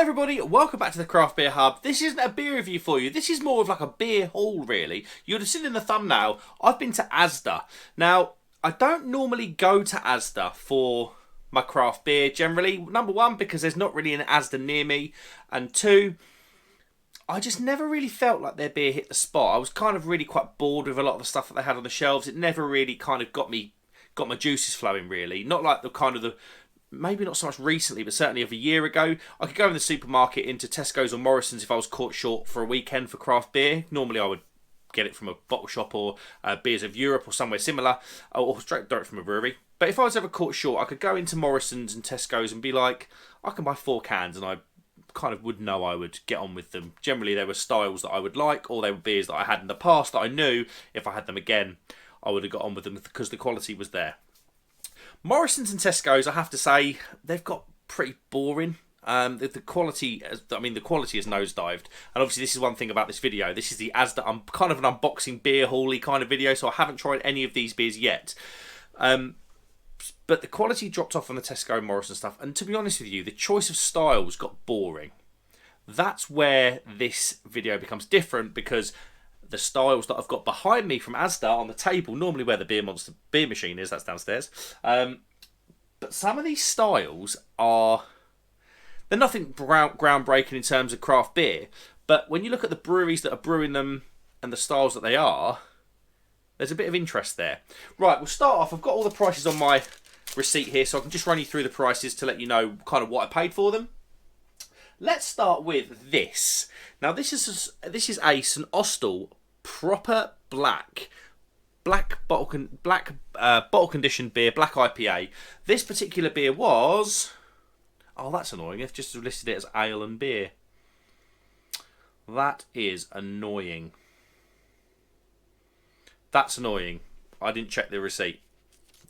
Hi everybody, welcome back to the Craft Beer Hub. This isn't a beer review for you, this is more of like a beer haul really. You would have seen in the thumbnail, I've been to Asda. Now, I don't normally go to Asda for my craft beer generally. Number one, because there's not really an Asda near me. And two, I just never really felt like their beer hit the spot. I was kind of really quite bored with a lot of the stuff that they had on the shelves. It never really kind of got my juices flowing really. Not like maybe not so much recently, but certainly of a year ago. I could go in the supermarket into Tesco's or Morrison's if I was caught short for a weekend for craft beer. Normally I would get it from a bottle shop or Beers of Europe or somewhere similar, or straight direct from a brewery. But if I was ever caught short, I could go into Morrison's and Tesco's and be like, I can buy 4 cans, and I kind of would know I would get on with them. Generally they were styles that I would like, or they were beers that I had in the past that I knew if I had them again I would have got on with them because the quality was there. Morrison's and Tesco's, I have to say, they've got pretty boring. The quality has nosedived. And obviously this is one thing about this video. This is the Asda, kind of an unboxing beer hauly kind of video, so I haven't tried any of these beers yet. But the quality dropped off on the Tesco and Morrison stuff. And to be honest with you, the choice of styles got boring. That's where this video becomes different, because the styles that I've got behind me from Asda on the table, normally where the Beer Monster beer machine is, that's downstairs. But some of these styles they're nothing groundbreaking in terms of craft beer. But when you look at the breweries that are brewing them and the styles that they are, there's a bit of interest there. Right, we'll start off. I've got all the prices on my receipt here, so I can just run you through the prices to let you know kind of what I paid for them. Let's start with this. Now this is Acehostile proper black bottle conditioned beer, black IPA. This particular beer was, oh that's annoying, they've just listed it as ale and beer. That is annoying. That's annoying. I didn't check the receipt.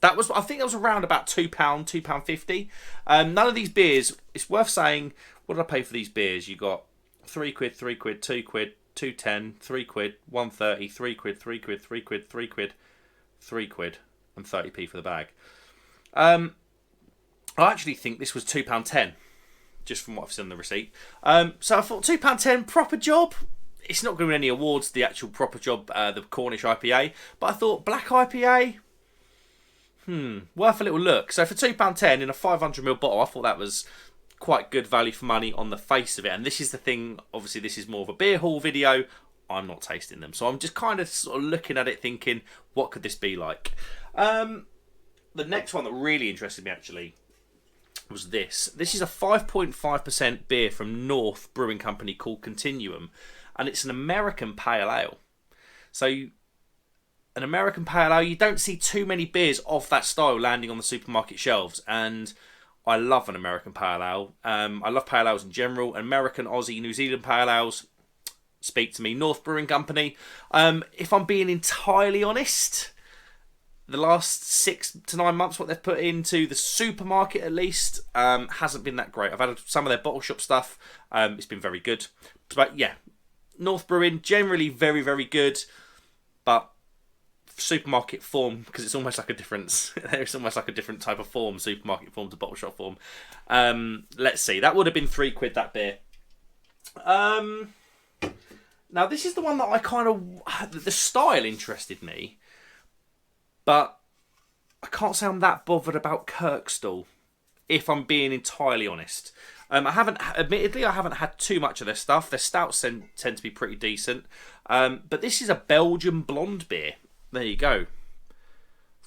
I think that was around about £2.50. None of these beers, it's worth saying, what did I pay for these beers? You got £3, £3, £2, £2.10, £3, £1.30, £3, £3, £3, £3, £3, and 30p for the bag. I actually think this was £2.10, just from what I've seen on the receipt. So I thought £2.10, proper job. It's not going to win any awards, the actual proper job, the Cornish IPA, but I thought black IPA, worth a little look. So for £2.10 in a 500ml bottle, I thought that was quite good value for money on the face of it. And this is the thing, obviously this is more of a beer haul video. I'm not tasting them, so I'm just kind of sort of looking at it thinking, what could this be like? The next one that really interested me actually was this. This is a 5.5% beer from North Brewing Company called Continuum, and it's an American pale ale. So an American pale ale, you don't see too many beers of that style landing on the supermarket shelves, and I love an American pale ale. I love pale ales in general. American, Aussie, New Zealand pale ales speak to me. North Brewing Company. If I'm being entirely honest, the last 6 to 9 months, what they've put into the supermarket at least, hasn't been that great. I've had some of their bottle shop stuff. It's been very good. But yeah, North Brewing, generally very, very good. But supermarket form, because it's almost like a difference. It's almost like a different type of form, supermarket form to bottle shop form. Let's see, that would have been £3, that beer. Now this is the one that I kind of, the style interested me, but I can't say I'm that bothered about Kirkstall, if I'm being entirely honest. Admittedly, I haven't had too much of their stuff. Their stouts tend to be pretty decent. But this is a Belgian blonde beer. There you go.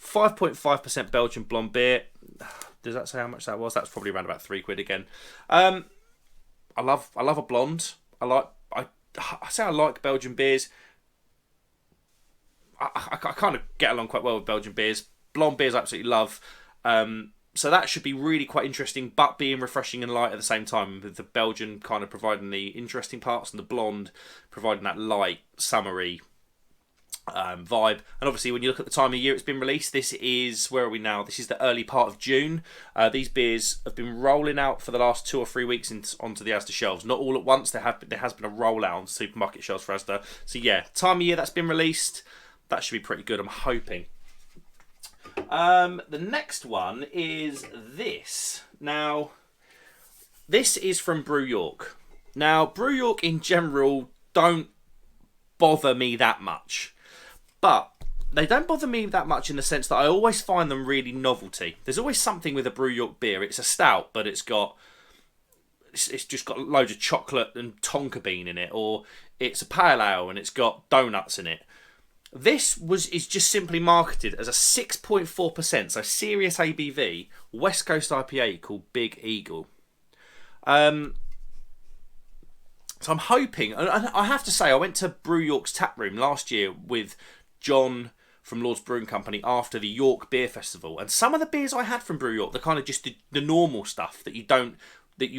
5.5% Belgian blonde beer. Does that say how much that was? That's probably around about £3 again. I love a blonde. I say I like Belgian beers. I kind of get along quite well with Belgian beers. Blonde beers I absolutely love. So that should be really quite interesting, but being refreshing and light at the same time, with the Belgian kind of providing the interesting parts and the blonde providing that light, summery vibe. And obviously when you look at the time of year it's been released, this is, where are we now? This is the early part of June. These beers have been rolling out for the last 2 or 3 weeks onto the Asda shelves. Not all at once, there has been a rollout on supermarket shelves for Asda. So yeah, time of year that's been released, that should be pretty good, I'm hoping. The next one is this. Now This is from Brew York. Now, Brew York in general don't bother me that much. But they don't bother me that much in the sense that I always find them really novelty. There's always something with a Brew York beer. It's a stout, but it's just got loads of chocolate and tonka bean in it. Or it's a pale ale and it's got donuts in it. This is just simply marketed as a 6.4%, so serious ABV, West Coast IPA called Big Eagle. So I'm hoping, and I have to say, I went to Brew York's tap room last year with John from Lord's Brewing Company after the York Beer Festival, and some of the beers I had from Brew York, they're kind of just the normal stuff that you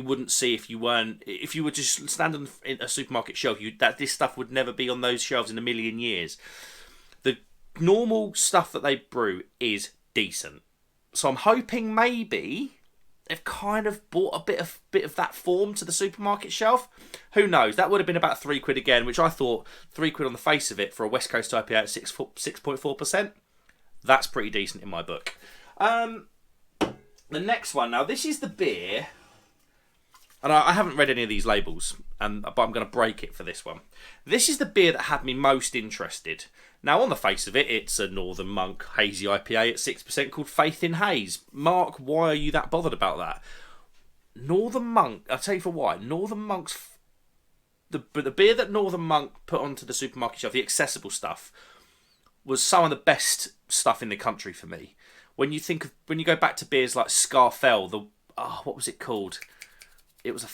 wouldn't see if you were just standing in a supermarket shelf. This stuff would never be on those shelves in a million years. The normal stuff that they brew is decent, so I'm hoping maybe they've kind of brought a bit of that form to the supermarket shelf. Who knows? That would have been about £3 again, which I thought £3 on the face of it for a West Coast IPA at 6.4%. That's pretty decent in my book. The next one now. This is the beer, and I haven't read any of these labels, but I'm going to break it for this one. This is the beer that had me most interested. Now, on the face of it, it's a Northern Monk hazy IPA at 6% called Faith in Haze. Mark, why are you that bothered about that? Northern Monk, I'll tell you for why. Northern Monk's... The beer that Northern Monk put onto the supermarket shelf, the accessible stuff, was some of the best stuff in the country for me. When you go back to beers like Scarfell, what was it called? It was it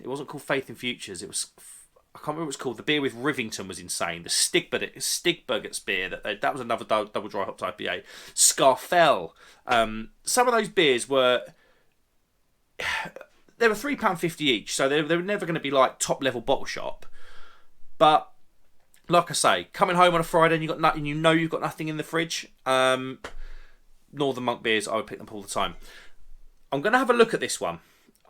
wasn't called Faith in Futures, it was... I can't remember what it's called. The beer with Rivington was insane. The Stigbergets beer, that was another double dry hopped IPA. Scarfell. Some of those beers were... They were £3.50 each, so they were never going to be like top level bottle shop. But like I say, coming home on a Friday and you've got nothing in the fridge. Northern Monk beers, I would pick them all the time. I'm going to have a look at this one.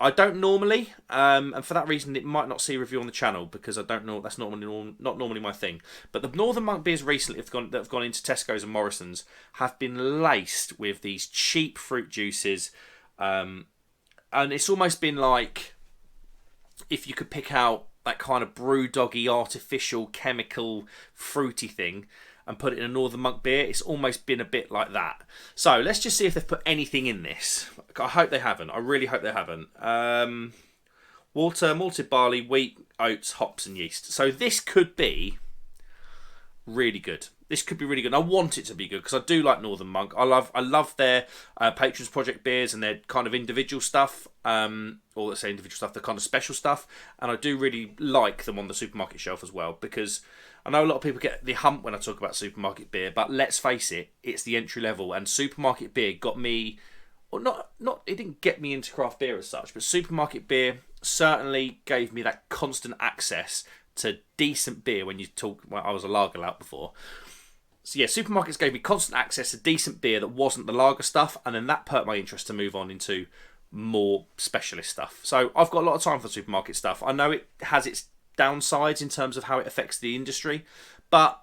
I don't normally, and for that reason, it might not see a review on the channel because I don't know. That's not normally my thing. But the Northern Monk beers recently that have gone into Tesco's and Morrison's have been laced with these cheap fruit juices, and it's almost been like if you could pick out that kind of brew doggy, artificial, chemical, fruity thing and put it in a Northern Monk beer, it's almost been a bit like that. So let's just see if they've put anything in this. I hope they haven't. I really hope they haven't. Water, malted barley, wheat, oats, hops and yeast. So this could be really good. This could be really good. I want it to be good because I do like Northern Monk. I love their Patrons Project beers and their kind of individual stuff, or let's say individual stuff, the kind of special stuff. And I do really like them on the supermarket shelf as well because I know a lot of people get the hump when I talk about supermarket beer, but let's face it, it's the entry level. And supermarket beer got me, or not, it didn't get me into craft beer as such, but supermarket beer certainly gave me that constant access to decent beer when I was a lager lout before. So yeah, supermarkets gave me constant access to decent beer that wasn't the lager stuff, and then that perked my interest to move on into more specialist stuff. So I've got a lot of time for supermarket stuff. I know it has its downsides in terms of how it affects the industry, but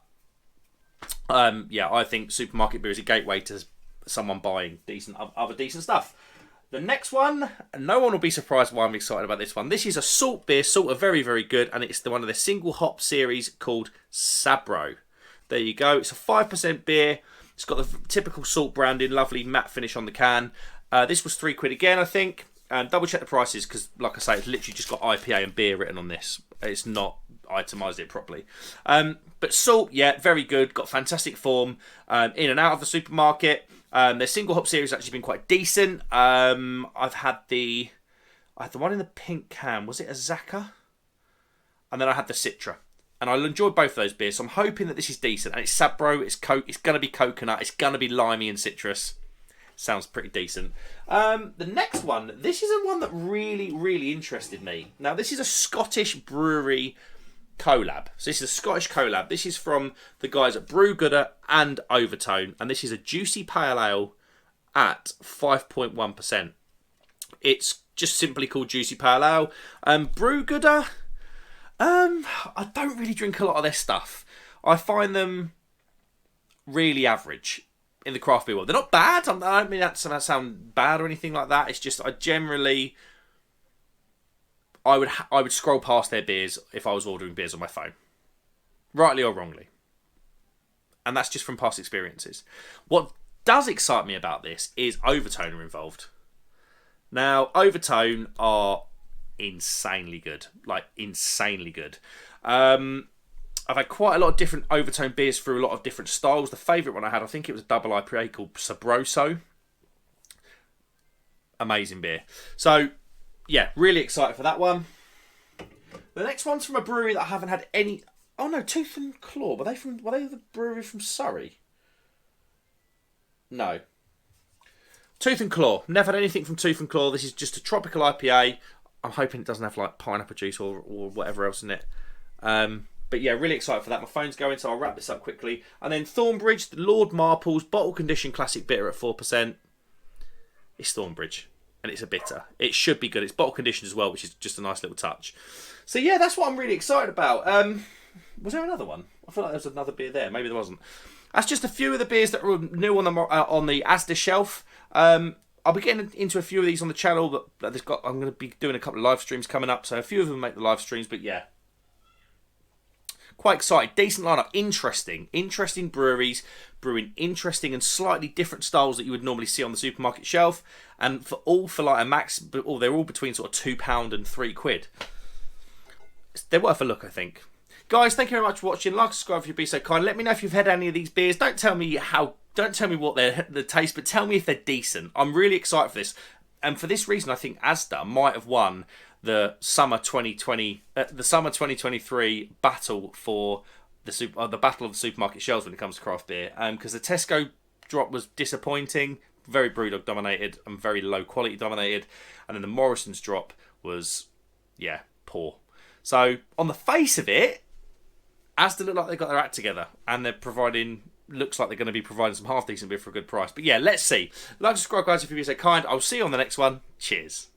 I think supermarket beer is a gateway to someone buying other decent stuff. The next one, no one will be surprised why I'm excited about this one. This is a salt beer. Salt are very, very good, and it's one of their single hop series called Sabro. There you go. It's a 5% beer. It's got the typical salt branding, lovely matte finish on the can. This was £3 again, I think. And double check the prices because, like I say, it's literally just got IPA and beer written on this. It's not itemised it properly. But salt, yeah, very good. Got fantastic form. In and out of the supermarket. Their single hop series has actually been quite decent. I had the one in the pink can. Was it a Zaka? And then I had the Citra. And I enjoyed both of those beers. So I'm hoping that this is decent. And it's Sabro. It's going to be coconut. It's going to be limey and citrus. Sounds pretty decent. The next one. This is a one that really, really interested me. Now, this is a Scottish brewery collab. So this is a Scottish collab. This is from the guys at Brewgooder and Overtone. And this is a juicy pale ale at 5.1%. It's just simply called Juicy Pale Ale. Brewgooder... I don't really drink a lot of their stuff. I find them really average in the craft beer world. They're not bad. I don't mean that to sound bad or anything like that. It's just I generally I would scroll past their beers if I was ordering beers on my phone, rightly or wrongly. And that's just from past experiences. What does excite me about this is Overtone are involved. Now, Overtone are insanely good. Like, insanely good. I've had quite a lot of different Overtone beers through a lot of different styles. The favourite one I had, I think it was a double IPA called Sabro. Amazing beer. So, yeah, really excited for that one. The next one's from a brewery that I haven't had any... Oh no, Tooth and Claw. Were they the brewery from Surrey? No. Tooth and Claw. Never had anything from Tooth and Claw. This is just a tropical IPA. I'm hoping it doesn't have like pineapple juice or whatever else in it. But yeah, really excited for that. My phone's going, so I'll wrap this up quickly. And then Thornbridge, Lord Marple's bottle conditioned classic bitter at 4%. It's Thornbridge, and it's a bitter. It should be good. It's bottle conditioned as well, which is just a nice little touch. So yeah, that's what I'm really excited about. Was there another one? I feel like there was another beer there. Maybe there wasn't. That's just a few of the beers that are new on the Asda shelf. I'll be getting into a few of these on the channel, but I'm going to be doing a couple of live streams coming up, so a few of them make the live streams, but yeah. Quite excited. Decent lineup. Interesting breweries, brewing interesting and slightly different styles that you would normally see on the supermarket shelf, and for like a max, they're all between sort of £2 and £3. They're worth a look, I think. Guys, thank you very much for watching. Like, subscribe if you'd be so kind. Let me know if you've had any of these beers. Don't tell me what the taste, but tell me if they're decent. I'm really excited for this. And for this reason, I think Asda might have won the summer 2023 battle for the battle of the supermarket shelves when it comes to craft beer. Because the Tesco drop was disappointing, very Brewdog dominated and very low quality dominated. And then the Morrison's drop was, yeah, poor. So on the face of it, Asda look like they've got their act together, and looks like they're going to be providing some half decent beer for a good price. But yeah, let's see. Like, subscribe, guys, if you'd be so kind. I'll see you on the next one. Cheers.